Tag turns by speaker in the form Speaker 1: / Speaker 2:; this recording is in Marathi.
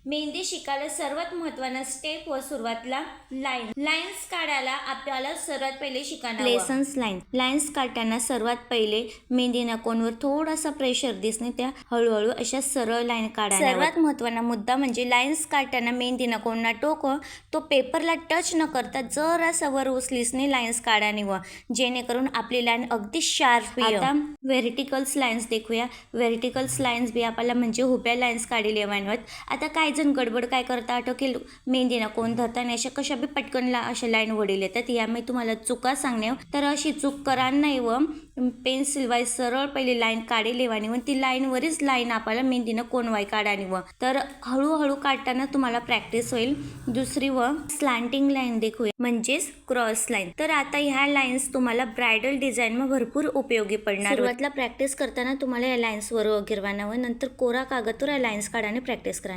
Speaker 1: मेहंदी शिकायला सर्वात महत्त्वाचा स्टेप व सुरुवातीला लाईन्स काढायला आपल्याला सर्वात पहिले शिकायला
Speaker 2: लेसन्स लाईन्स काढताना सर्वात पहिले मेहंदी नकोनवर थोडासा प्रेशर दिसणे त्या हळूहळू अशा सरळ लाईन काढायला. सर्वात महत्त्वाचा मुद्दा म्हणजे लाईन्स काढताना मेहंदी नकोना टोकं तो पेपरला टच न करता जरासा वर उचलीसने लाईन्स काढानी व जेणेकरून आपली लाईन अगदी शार्प. आता व्हर्टिकल्स लाईन्स देखूया. व्हर्टिकल्स लाईन्स बी आपल्याला म्हणजे हुब्या लाईन्स काढी लेवानवत. आता काय जण गडबड काय करतात की मेहंदी ना कोण धरताना अशा कशा बी पटकन अशा लाईन वडील येतात. यामुळे तुम्हाला चुका सांगणे तर अशी चूक करा नाही व पेन्सिल वाईज सरळ पहिली लाईन काढी लेवानी व ती लाईनवरच लाईन आपल्याला मेहंदीनं कोणवाई काढानी व तर हळूहळू काढताना तुम्हाला प्रॅक्टिस होईल. दुसरी व स्लॅन्टिंग लाईन देखूया म्हणजेच क्रॉस लाईन. तर आता ह्या लाईन्स तुम्हाला ब्रायडल डिझाईन मध्ये भरपूर उपयोगी पडणार. सुरुवातीला प्रॅक्टिस करताना तुम्हाला या लाईन्स वर गिरवाना व नंतर कोरा कागदवर या लाईन्स काढाने प्रॅक्टिस करा.